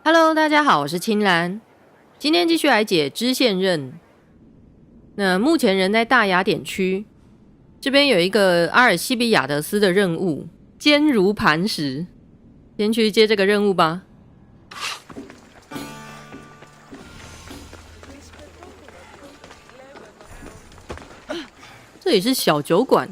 Hello， 大家好，我是青兰。今天继续来解支线任。那目前人在大雅典区，这边有一个阿尔西比亚德斯的任务，坚如磐石。先去接这个任务吧。这里是小酒馆。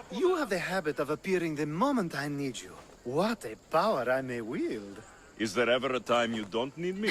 You have the habit of appearing the moment I need you. What a power I may wield. Is there ever a time you don't need me?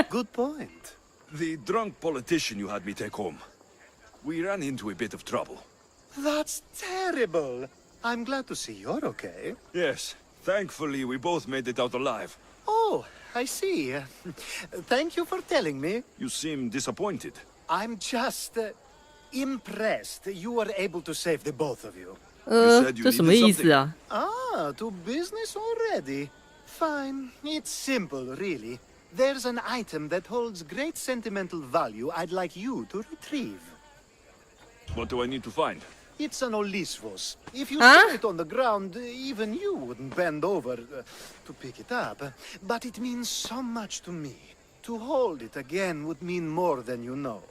Good point. The drunk politician you had me take home. We ran into a bit of trouble. That's terrible. I'm glad to see you're okay. Yes, thankfully we both made it out alive. Oh, I see. Thank you for telling me. You seem disappointed. I'm just impressed you were able to save the both of you. 这什么意思啊？ Ah, to business already. Fine. It's simple, really. There's an item that holds great sentimental value I'd like you to retrieve. What do I need to find? It's an Olisvos. If you Huh? saw it on the ground, even you wouldn't bend over to pick it up. But it means so much to me. To hold it again would mean more than you know.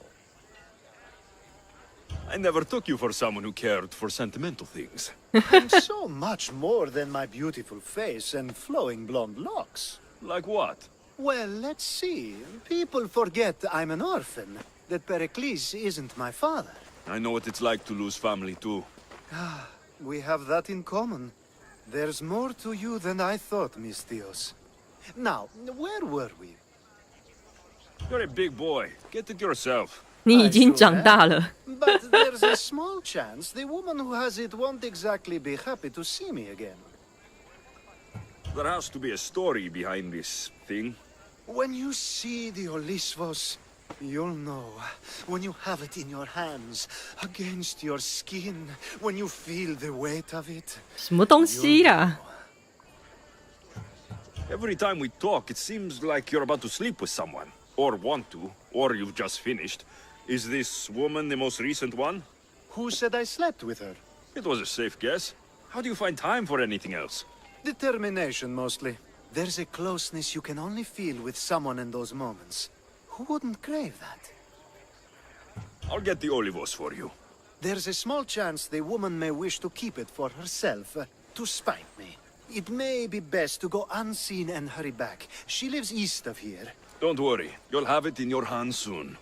I never took you for someone who cared for sentimental things. I'm so much more than my beautiful face and flowing blonde locks. Like what? Well, let's see. People forget I'm an orphan, that Pericles isn't my father. I know what it's like to lose family too. We have that in common. There's more to you than I thought, Mistios. Now, where were we? You're a big boy. Get it yourself. 你已经长大了。 But there's a small chance the woman who has it won't exactly be happy to see me again. There has to be a story behind this thing. When you see the Olisvos, you'll know. When you have it in your hands, against your skin, when you feel the weight of it. 什么东西啦？ Every time we talk, it seems like you're about to sleep with someone. Or want to. Or you've just finished. Is this woman the most recent one? Who said I slept with her? It was a safe guess. How do you find time for anything else? Determination, mostly. There's a closeness you can only feel with someone in those moments. Who wouldn't crave that? I'll get the olivos for you. There's a small chance the woman may wish to keep it for herself, to spite me. It may be best to go unseen and hurry back. She lives east of here. Don't worry. You'll have it in your hands soon.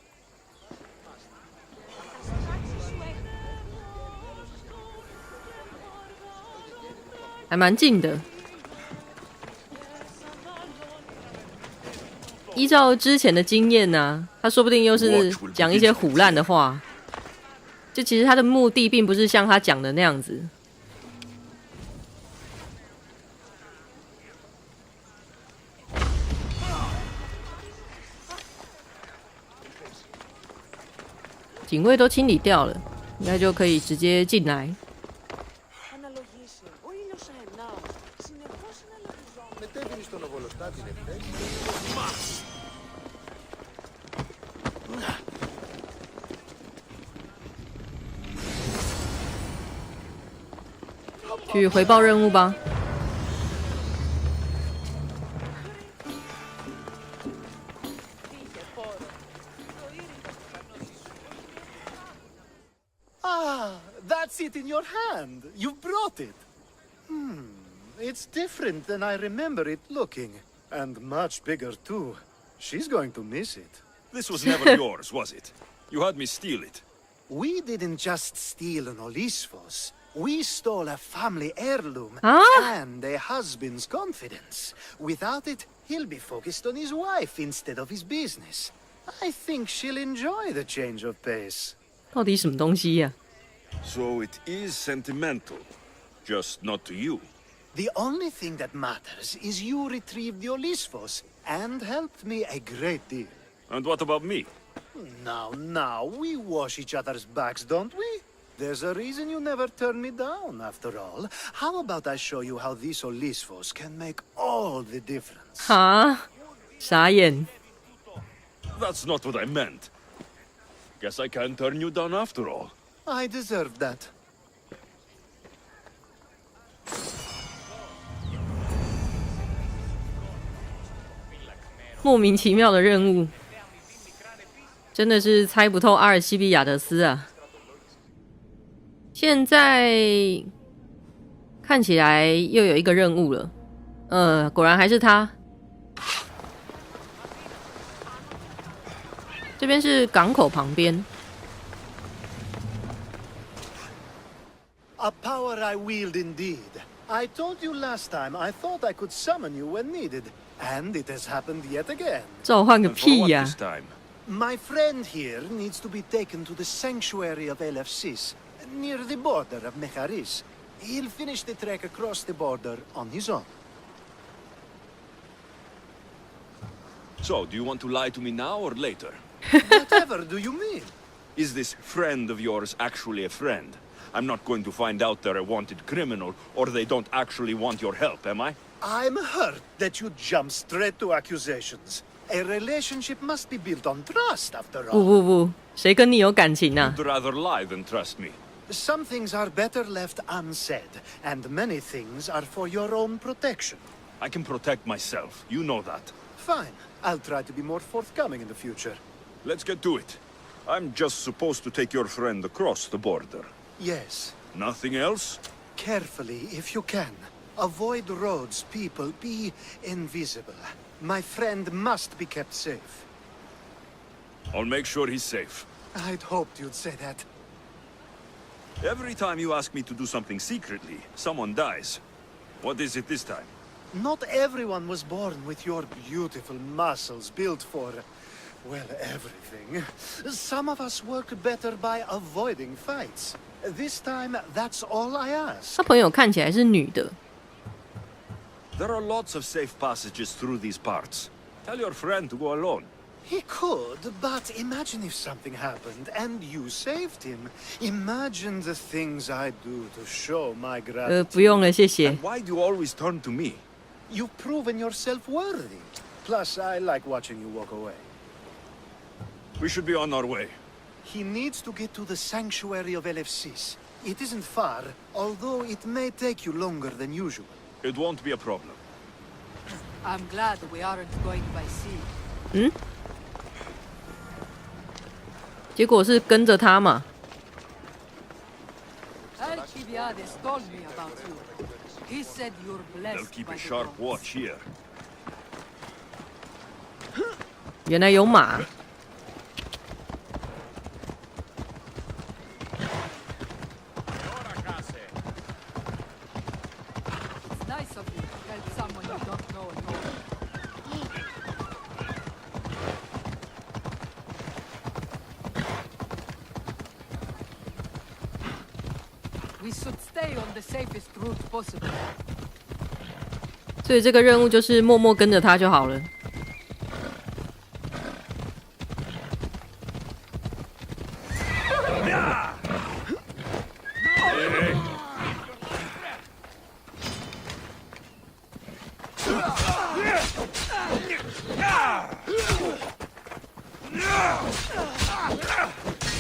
还蛮近的。依照之前的经验呢、他说不定又是讲一些唬烂的话。就其实他的目的并不是像他讲的那样子。警卫都清理掉了，应该就可以直接进来。去回报任务吧。Ah, that's it in your hand. You brought it. It's different than I remember it looking. And much bigger, too. She's going to miss it. This was never yours, was it? You had me steal it. We didn't just steal an Olisvos. We stole a family heirloom and a husband's confidence. Without it, he'll be focused on his wife instead of his business. I think she'll enjoy the change of pace. 到底什么东西呀、So it is sentimental. Just not to you. The only thing that matters is you retrieved the Olisvos and helped me a great deal. And what about me? Now, we wash each other's backs, don't we? There's a reason you never turn me down, after all. How about I show you how these Olisvos can make all the difference? 哈，傻眼。 That's not what I meant. Guess I can't turn you down after all. I deserve that. 莫名其妙的任务，真的是猜不透阿尔西比亚德斯啊！现在看起来又有一个任务了，果然还是他。这边是港口旁边。A power I wield indeed. I told you last time I thought I could summon you when needed, and it has happened yet again. 召唤个屁呀！My friend here needs to be taken to the sanctuary of Elefsis, near the border of Mecharis. He'll finish the trek across the border on his own. So, do you want to lie to me now or later? Whatever do you mean? Is this friend of yours actually a friend? I'm not going to find out they're a wanted criminal, or they don't actually want your help, am I? I'm hurt that you jump straight to accusations. A relationship must be built on trust, after all. 不，谁跟你有感情啊？ You'd rather lie than trust me. Some things are better left unsaid, and many things are for your own protection. I can protect myself. You know that. Fine. I'll try to be more forthcoming in the future. Let's get to it. I'm just supposed to take your friend across the border. Yes. Nothing else? Carefully, if you can. Avoid roads, people. Be invisible. My friend must be kept safe. I'll make sure he's safe. I'd hoped you'd say that. Every time you ask me to do something secretly, someone dies. What is it this time? Not everyone was born with your beautiful muscles built for, well, everything. Some of us work better by avoiding fights. This time, that's all I ask. 他朋友看起来是女的。There are lots of safe passages through these parts. Tell your friend to go alone. He could, but imagine if something happened and you saved him. Imagine the things I do to show my gratitude. 不用了，谢谢。 And why do you always turn to me? You've proven yourself worthy. Plus, I like watching you walk away. We should be on our way. He needs to get to the sanctuary of Elefsis. It isn't far, although it may take you longer than usual. It won't be a problem. I'm glad we aren't going by sea. 结果是跟着他嘛。 A尔西比亚德斯 told me about you. He said you're They'll blessed keep by a the sharp gods. watch here. 原来有马。 It's nice of you to help someone you don't know at all. We should stay on the safest route possible. 所以这个任务就是默默跟着他就好了。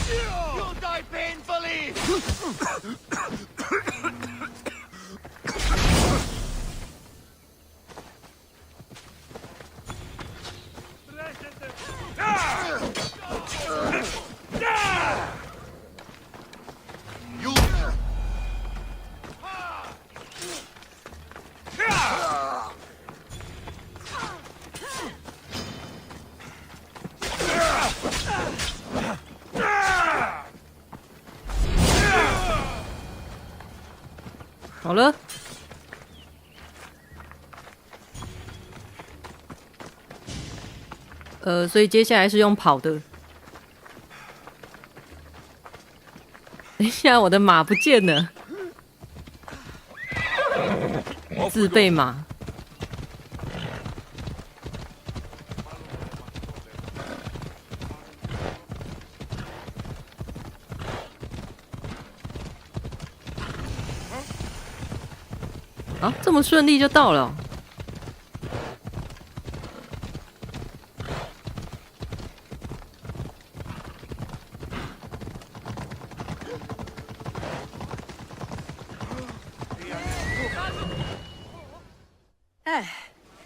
You'll die painfully! You... 好了，所以接下来是用跑的。等一下，我的马不见了，自备马。啊，这么顺利就到了哦。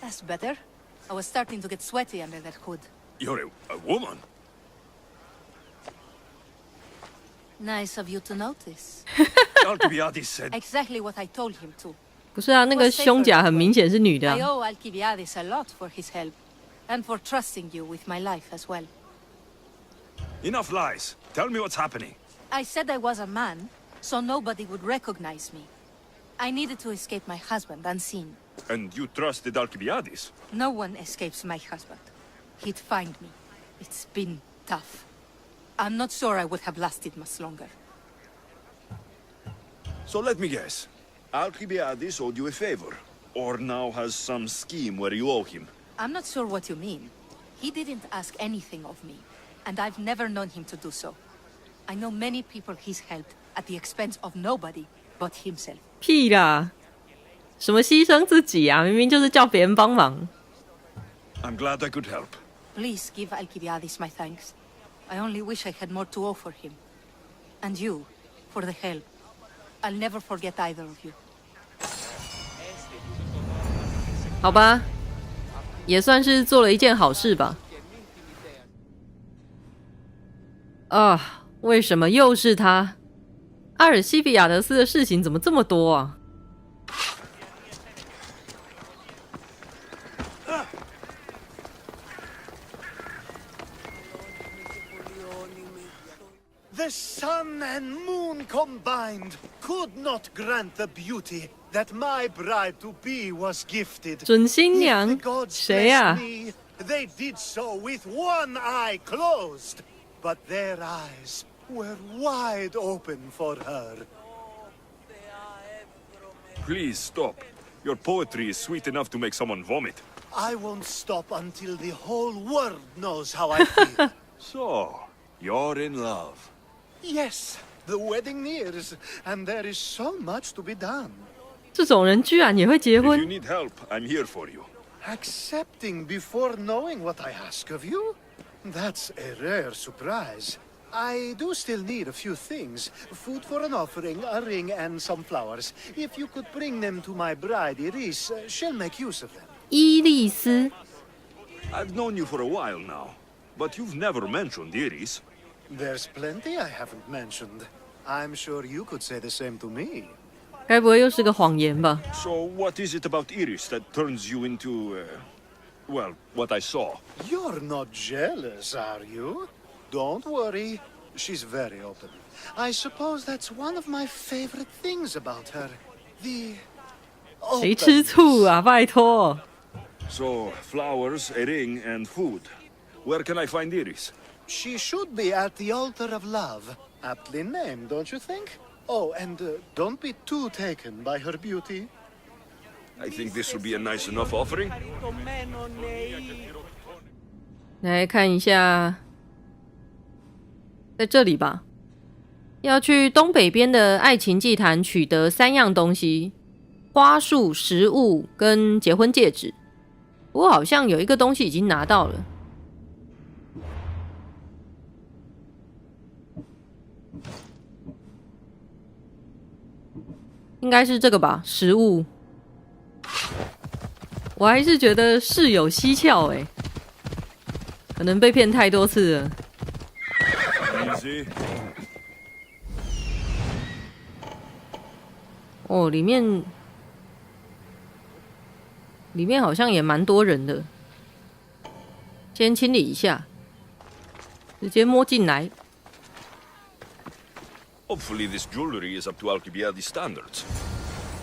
That's better. I was starting to get sweaty under that hood. You're a woman. Nice of you to notice. Alcibiades said. Exactly what I told him to. 不是啊，那个胸甲很明显是女的 I 啊。 owe Alcibiades a lot for his help, and for trusting you with my life as well. Enough lies. Tell me what's happening. I said I was a man, so nobody would recognize me. I needed to escape my husband unseen. And you trusted Alcibiades? No one escapes my husband. He'd find me. It's been tough. I'm not sure I would have lasted much longer. So let me guess. Alcibiades owed you a favor, or now has some scheme where you owe him. I'm not sure what you mean. He didn't ask anything of me, and I've never known him to do so. I know many people he's helped at the expense of nobody but himself. 屁啦！什么牺牲自己啊？明明就是叫别人帮忙。 I'm glad I could help. Please give Alcibiades my thanks. I only wish I had more to offer him. And you, for the help. I'll never forget either of you. 好吧，也算是做了一件好事吧。啊，为什么又是他？阿尔西比亚德斯的事情怎么这么多啊？ The sun and moon combined could not grant the beauty that my bride-to-be was gifted. 准新 If 娘 the gods 谁呀、 blessed me, they did so with one eye closed, but their eyes were wide open for her. Please stop. Your poetry is sweet enough to make someone vomit. I won't stop until the whole world knows how I feel. So, you're in love. Yes, the wedding nears, and there is so much to be done. 这种人居然也会结 If you 婚？ need help, I'm here for you. Accepting before knowing what I ask of you? That's a rare surprise. I do still need a few things. Food for an offering, a ring, and some flowers. If you could bring them to my bride, Iris, she'll make use of them. 伊丽丝 I've known you for a while now, but you've never mentioned Iris. There's plenty I haven't mentioned. I'm sure you could say the same to me. 该不会又是个谎言吧？ So what is it about Iris that turns you into, well, what I saw? You're not jealous, are you? Don't worry. She's very open. I suppose that's one of my favorite things about her. The 谁吃醋啊？拜托！ So, flowers, a ring, and food. Where can I find Iris? She should be at the altar of love. Aptly named, don't you think? Oh, and don't be too taken by her beauty. I think this will be a nice enough offering. 来看一下，在这里吧。要去东北边的爱情祭坛取得3样东西：花束、食物跟结婚戒指。不过好像有一个东西已经拿到了。应该是这个吧，食物。我还是觉得事有蹊跷欸，可能被骗太多次了。 Easy. 哦，里面好像也蛮多人的，先清理一下，直接摸进来。 Hopefully this jewelry is up to Alcibiades standards.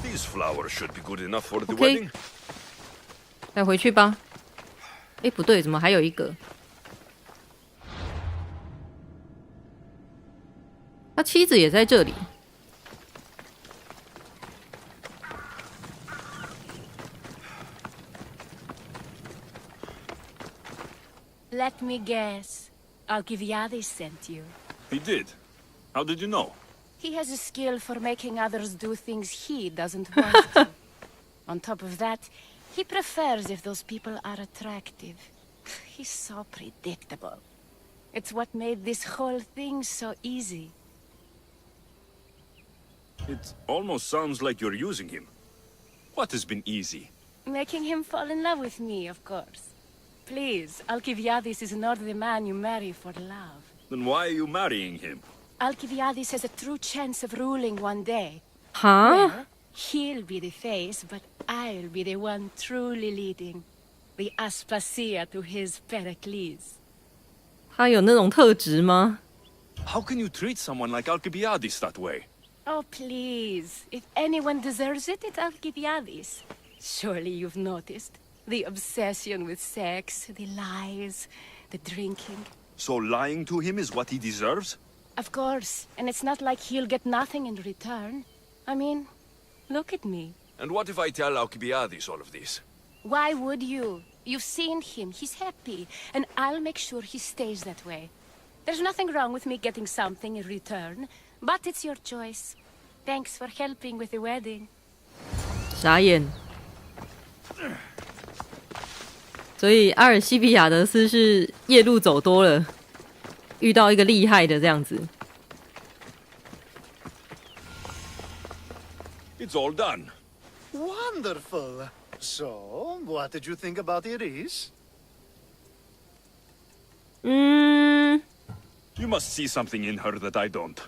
These flowers should be good enough for the Okay. wedding. 带回去吧。哎，不对，怎么还有一个？他妻子也在这里。 Let me guess. Alcibiades sent you. He did. How did you know? He has a skill for making others do things he doesn't want to. On top of that, he prefers if those people are attractive. He's so predictable. It's what made this whole thing so easy. It almost sounds like you're using him. What has been easy? Making him fall in love with me, of course. please. Alcibiades is not the man you marry for love. Then why are you marrying him? Alcibiades has a true chance of ruling one day. 哈， Well, he'll be the face, but I'll be the one truly leading. The Aspasia to his Pericles. 他有那种特质吗？ How can you treat someone like Alcibiades that way? Oh, please. If anyone deserves it, it's Alcibiades. Surely you've noticed. The obsession with sex, the lies, the drinking. So lying to him is what he deserves? Of course. And it's not like he'll get nothing in return. I mean, look at me. And what if I tell Alcibiades all of this? Why would you? You've seen him. He's happy. And I'll make sure he stays that way. There's nothing wrong with me getting something in return. But it's your choice. Thanks for helping with the wedding. 傻眼。所以阿尔西比亚德斯是夜路走多了，遇到一个厉害的这样子。It's all done. Wonderful. So, what did you think about Iris? You must see something in her that I don't.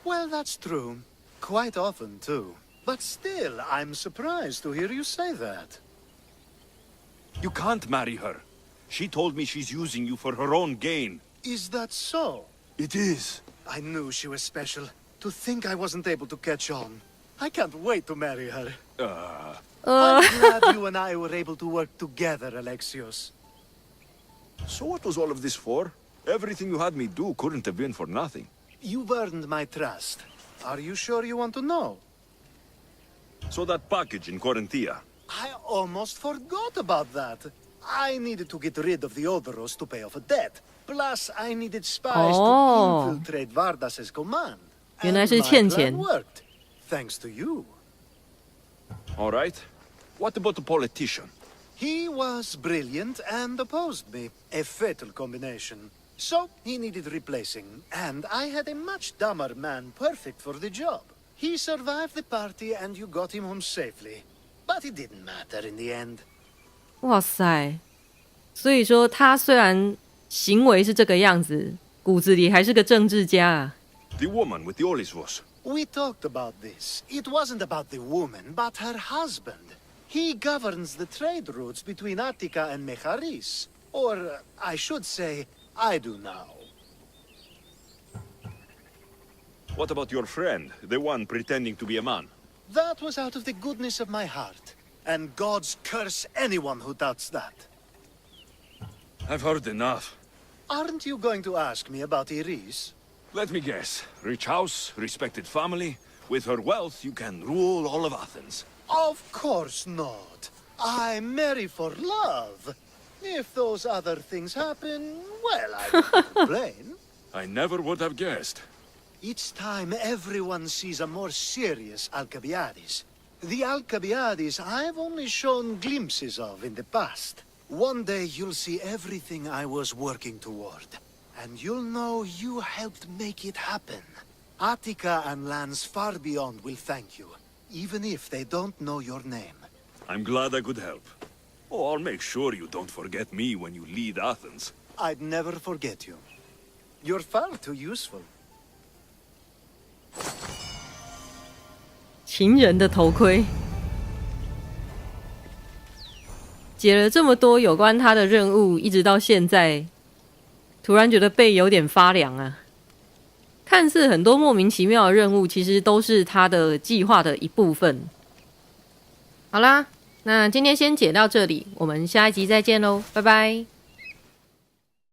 Well, that's true. Quite often, too. But still, I'm surprised to hear you say that. You can't marry her. She told me she's using you for her own gain. Is that so? It is. I knew she was special. To think I wasn't able to catch on. I can't wait to marry her. I'm glad you and I were able to work together, Alexios. So what was all of this for? Everything you had me do couldn't have been for nothing. You've earned my trust. Are you sure you want to know? So that package in Corinthia. I almost forgot about that. I needed to get rid of the Odoros to pay off a debt. Plus, I needed spies to infiltrate Vardas's command. 原来是 And my 欠 plan 钱。 worked. Thanks to you. All right. What about the politician? He was brilliant and opposed me. A fatal combination. So, he needed replacing. And I had a much dumber man perfect for the job. He survived the party and you got him home safely. But it didn't matter in the end. 哇塞！所以说他虽然行为是这个样子，骨子里还是个政治家啊。The woman with the Olisvos. We talked about this. It wasn't about the woman, but her husband. He governs the trade routes between Attica and Mecharis. Or, I should say, I do now. What about your friend, the one pretending to be a man? That was out of the goodness of my heart. And God's curse anyone who doubts that. I've heard enough. Aren't you going to ask me about Iris? Let me guess. Rich house, respected family. With her wealth, you can rule all of Athens. Of course not. I marry for love. If those other things happen, well, I won't complain. I never would have guessed. Each time everyone sees a more serious Alcibiades. The Alcibiades I've only shown glimpses of in the past. One day you'll see everything I was working toward. And you'll know you helped make it happen. Attica and lands far beyond will thank you, even if they don't know your name. I'm glad I could help. Oh, I'll make sure you don't forget me when you lead Athens. I'd never forget you. You're far too useful. 情人的头盔，解了这么多有关他的任务，一直到现在，突然觉得背有点发凉啊！看似很多莫名其妙的任务，其实都是他的计划的一部分。好啦，那今天先解到这里，我们下一集再见喽，拜拜。